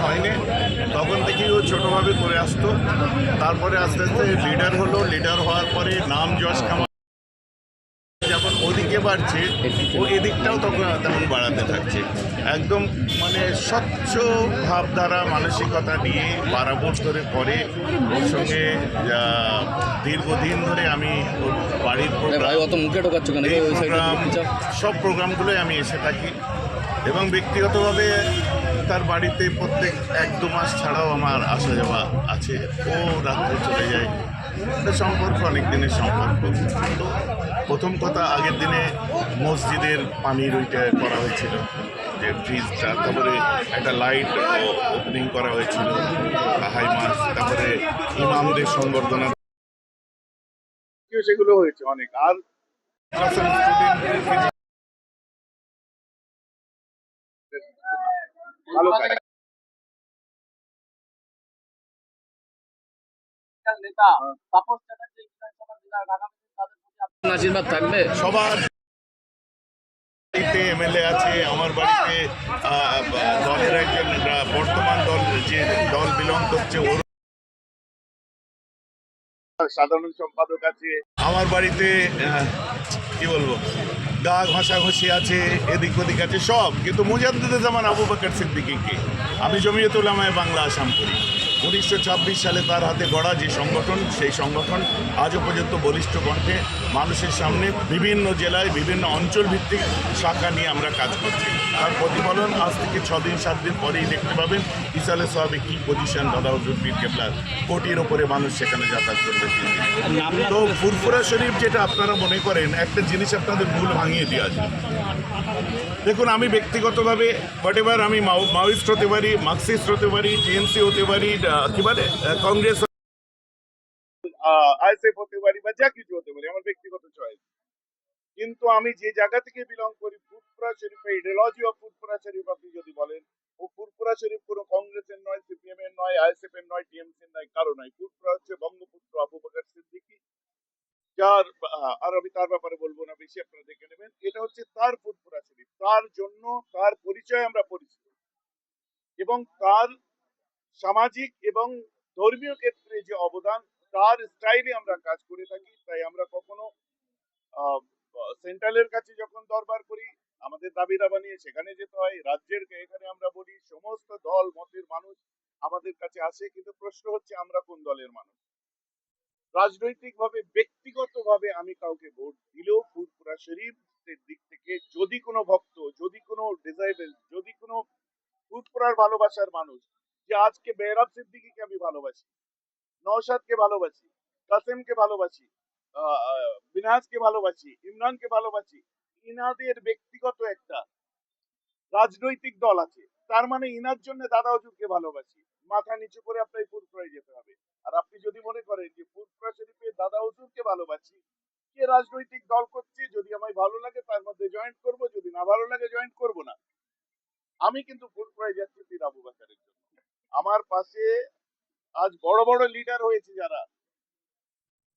হয়নি, তখন থেকেই ও ছোটোভাবে করে আসতো। তারপরে আস্তে আস্তে লিডার হলো, লিডার হওয়ার পরে নাম যশ কামা যখন ওদিকে বাড়ছে, ও এদিকটাও তখন তেমন বাড়াতে থাকছে। একদম মানে স্বচ্ছ ভাবধারা মানসিকতা নিয়ে বারাবর ধরে করে। ওর সঙ্গে দীর্ঘদিন ধরে আমি ওর বাড়ির প্রোগ্রাম, সব প্রোগ্রামগুলোই আমি এসে থাকি এবং ব্যক্তিগতভাবে তার বাড়িতে প্রত্যেক 1-2 মাস ছাড়াও আমার আসা যাওয়া আছে। ও রাত্রে চলে যায়, একটা সম্পর্ক, অনেক দিনের সম্পর্ক। তো প্রথম কথা, আগের দিনে মসজিদের পানির ওইটা করা হয়েছিল, যে ফ্রিজটা, তারপরে একটা লাইট ওপেনিং করা হয়েছিল, হাই মাস, তারপরে ইমামদের সংবর্ধনা, সেগুলো হয়েছে অনেক। আর ভালো কাজ। আশীর্বাদ থাকবে সবার বাড়িতে এমএলএ আছে, আমার বাড়িতে দলের একজন বর্তমান দল যে দল বিলং করছে ওর সাধারণ সম্পাদক আছে, আমার বাড়িতে কি বলবো, গা ঘষাঘষি আছে, এদিক ওদিক আছে সব। কিন্তু মুজাদ্দিদুজ্জামান আবু বকর সিদ্দিকীকে আমি জমিয়ত উলামায়ে বাংলা আসাম করি। 1926 সালে তার হাতে গড়া যে সংগঠন, সেই সংগঠন আজও পর্যন্ত বলিষ্ঠ কণ্ঠে মানুষের সামনে বিভিন্ন জেলায় বিভিন্ন অঞ্চল ভিত্তিক শাখা নিয়ে আমরা কাজ করছি। তার প্রতিফলন আজ থেকে 6 দিন 7 দিন পরেই দেখতে পাবেন। ইসালে সাহাবে কী পজিশন, দাদা হুজুর পীর কেবলার, কোটির ওপরে মানুষ সেখানে যাতায়াত করবে। তো ফুরফুরা শরীফ যেটা আপনারা মনে করেন, একটা জিনিস আপনাদের ভুল ভাঙিয়ে দেওয়া যায়। দেখুন, আমি ব্যক্তিগতভাবে হোয়াটএভার, আমি মাওয়িস্ট হতে পারি, মার্কসিস্ট হতে পারি, টিএমসি হতে পারি, কি বলে কংগ্রেস, আইএসএফ হতে পারি, বা যা কিছু হতে পারি, আমার ব্যক্তিগত চয়েস। কিন্তু আমি যে জায়গা থেকে বিলং করি, ফুরফুরা শরীফের আইডিওলজি অফ ফুরফুরা শরীফ আপনি যদি বলেন, ও ফুরফুরা শরীফ কোনো কংগ্রেসের নয়, সিপিএম এর নয়, আইএসএফ এর নয়, টিএমসি এর নয়, কারো নয়। ফুরফুরা হচ্ছে বঙ্গপুত্র আবু বকর সিদ্দিকী, যার আর আমি তার ব্যাপারে বলবো না বেশি, আপনারা দেখে নেবেন। এটা হচ্ছে তার ফুরফুরা শরীফ, তার জন্য, তার পরিচয় আমরা পরিচিত, এবং তার সামাজিক এবং ধর্মীয় ক্ষেত্রে যে অবদান, তার স্টাইলে আমরা কাজ করে থাকি। তাই আমরা কখনো সেন্ট্রালের কাছে যখন দরবার করি, আমাদের দাবি দাবা নিয়ে সেখানে যেতে হয়, রাজ্যের এখানে আমরা বলি, সমস্ত দল মতের মানুষ আমাদের কাছে আসে। কিন্তু প্রশ্ন হচ্ছে আমরা কোন দলের মানুষ। রাজনৈতিক ভাবে, ব্যক্তিগত ভাবে আমি কাউকে ভোট দিলেও ফুরফুরা শরীফের দিক থেকে যদি কোনো ভক্ত, যদি কোনো ডিজাইবেল, যদি কোনো ফুরফুরার ভালোবাসার মানুষ, যে আজকে মেহরাব সিদ্দিকীকে আমি ভালোবাসি, নওশাদকে ভালোবাসি, কাসেমকে ভালোবাসি, বিনাজকে ভালোবাসি, ইমরানকে ভালোবাসি, ইনাদের ব্যক্তিগত একটা রাজনৈতিক দল আছে, তার মানে ইনার জন্য দাদা হুজুরকে ভালোবাসি, মাথা নিচু করে আপনার ফুরফুরায় যেতে হবে। আর আপনি যদি মনে করেন যে ফুরফুরা শরীফে দাদা হুজুরকে ভালোবাসি, কে রাজনৈতিক দল করছে, যদি আমায় ভালো লাগে তার মধ্যে জয়েন্ট করব, যদি না ভালো লাগে জয়েন্ট করব না। আমি কিন্তু ফুরফুরায় যাচ্ছি পীর আবু বকরের জন্য। আমার পাশে আজ বড় বড় লিডার হয়েছে যারা,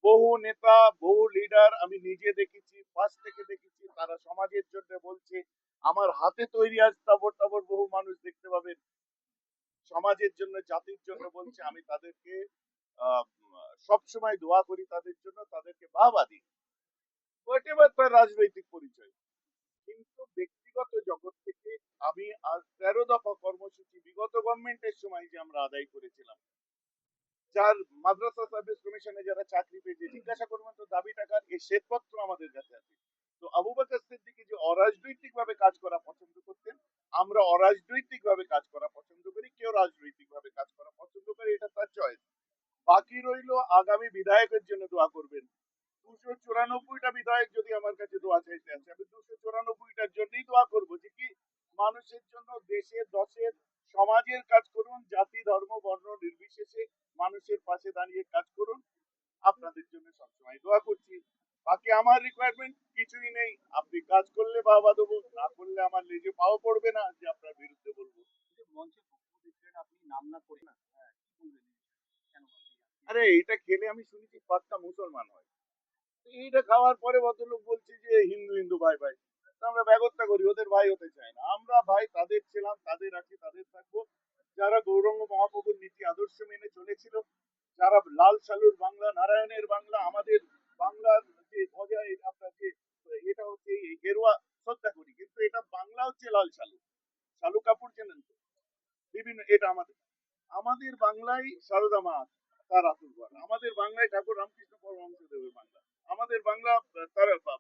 বহু নেতা, বহু লিডার আমি নিজে দেখেছি, পাশ থেকে দেখেছি, তারা সমাজের জন্য বলছে। আমার হাতে তৈরি আজ তাবর তাবর বহু মানুষ দেখতে পাবেন সমাজের জন্য, জাতির জন্য বলছে। আমি তাদেরকে সব সময় দোয়া করি তাদের জন্য, তাদেরকে বাহবা দিই, হোয়াটএভার তার রাজনৈতিক পরিচয়। কিন্তু ব্যক্তিগত জগৎ থেকে আমি আজ 13 দফা কর্মসূচি বিগত গভর্নমেন্টের সময় যে আমরা আদায় করেছিলাম, যার মাদ্রাসা সার্ভিস কমিশনে যারা চাকরি পেয়েছে, জিজ্ঞাসা করবেন তো দাবি টাকার এই শ্বেতপত্র আমাদের কাছে আছে। তো আবু বকর সিদ্দিকী যে অরাজনৈতিক ভাবে কাজ করা পছন্দ করতেন, আমরা অরাজনৈতিক ভাবে কাজ করা পছন্দ করি, কেউ রাজনৈতিক ভাবে কাজ করা পছন্দ করে, এটা তার চয়েস। বাকি রইল আগামী বিধায়কের জন্য দোয়া করবেন। 294টা বিধায়ক যদি আমার কাছে দোয়া চাইতে আছে, আমি 294টার জন্যই দোয়া করবো, যে কি মানুষের জন্য, দেশের, দশের, সমাজের কাজ করুন, জাতি ধর্ম বর্ণ নির্বিশেষে মানুষের পাশে দাঁড়িয়ে কাজ করুন। আপনাদের জন্য সবসময় দোয়া করছি। বাকি আমার রিকোয়ারমেন্ট কিছুই নেই, আপনি কাজ করলে বাবা দেবো, না করলে আমার লেজে পাও পড়বে না যে আপনার বিরুদ্ধে বলবো। আপনি নাম না করে না, আরে এটা খেলে আমি শুনেছি পাক্কা মুসলমান হয়। এইটা খাওয়ার পরে ভদ্রলোক বলছে যে হিন্দু হিন্দু ভাই ভাই। আমরা ব্যবস্থা করি, ওদের ভাই হতে চাই না। আমরা ভাই তাদের ছিলাম, তাদের আছি, তাদের থাকবো। যারা গৌরব মেনে চলেছিল, যারা লাল সালুর বাংলা, নারায়ণের বাংলা, আমাদের বাংলার যে ধ্বজা, আপনার যে এটা হচ্ছে এই গেরুয়া, শ্রদ্ধা করি, কিন্তু এটা বাংলা হচ্ছে লাল সালু। সালু কাপুর চেনেন তো? বিভিন্ন, এটা আমাদের আমাদের বাংলায় সারদা মা তার আতুর ঘর, আমাদের বাংলায় ঠাকুর রামকৃষ্ণ পরমহংসদেবের বাংলা, আমাদের বাংলা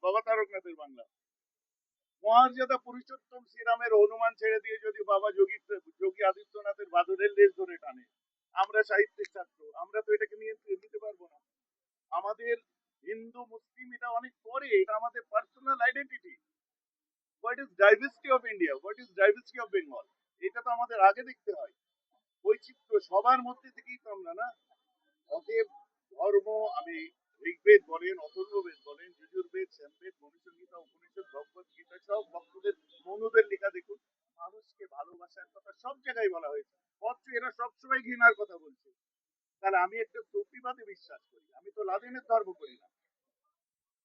বাবা তারকনাথের বাংলা। মহার্যাদা পুরুষোত্তম শ্রীরামের হনুমান ছেড়ে দিয়ে যদি বাবা যোগী আদিত্যনাথের বাদরের লেজ ধরে টানে, আমরা সাহিত্যের ছাত্র, আমরা তো এটাকে নিয়ে নিতে পারবো না। আমাদের হিন্দু মুসলিম এটা অনেক পরে, এটা আমাদের personal identity. What is diversity of India, what is diversity of Bengal, এটা তো আমাদের আগে দেখতে হয়। বৈচিত্র্য সবার মধ্যে থেকেই তো আমরা না। অতএব ধর্ম, আমি ঋগ্বেদ বলেন, অথর্ববেদ বলেন, যজুর্বেদ, শ্যামবেদ, মনুসংহিতা, উপনিষদ, ভগবত গীতা, সব ভক্তদের মনুদের লেখা দেখুন, মানুষকে ভালোবাসার কথা সব জায়গায় বলা হয়েছে। অথচ এরা সবসময় ঘৃণার কথা বলছে। তাহলে আমি একটা সুফিবাদে বিশ্বাস করি, আমি তো লাদেনের ধর্ম করি না,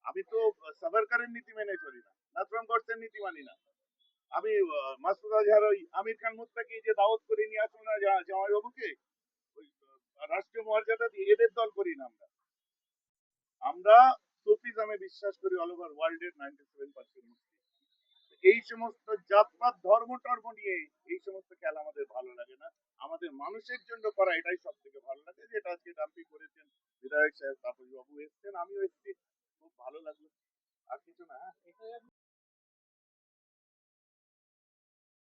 আমি তো সাভারকারের নীতি মেনে চলি না, নাথুরাম গডসের নীতি মানি না। আমি মাসুদ আজহার, ওই আমির খান মুত্তাকি যে দাওয়াত করে নিয়ে আসুন না জামাইবাবুকে, ওই রাষ্ট্রীয় মর্যাদা দিয়ে, এদের দল করি না আমরা। আমরা সুফিজমে বিশ্বাস করি, অল ওভার ওয়ার্ল্ড এর 97% মুসলিম। এই সমস্ত জাতপাত ধর্ম টর্ম নিয়ে এই সমস্ত খেলা আমাদের ভালো লাগে না। আমাদের মানুষের জন্য করা এটাই সব থেকে ভালো লাগে, যেটা আজকে ডাম্পি করেছেন বিধায়ক সাহেব, তাপস বাবু এসছেন, আমিও এসছি, খুব ভালো লাগলো। আর কিছু না, হ্যাঁ?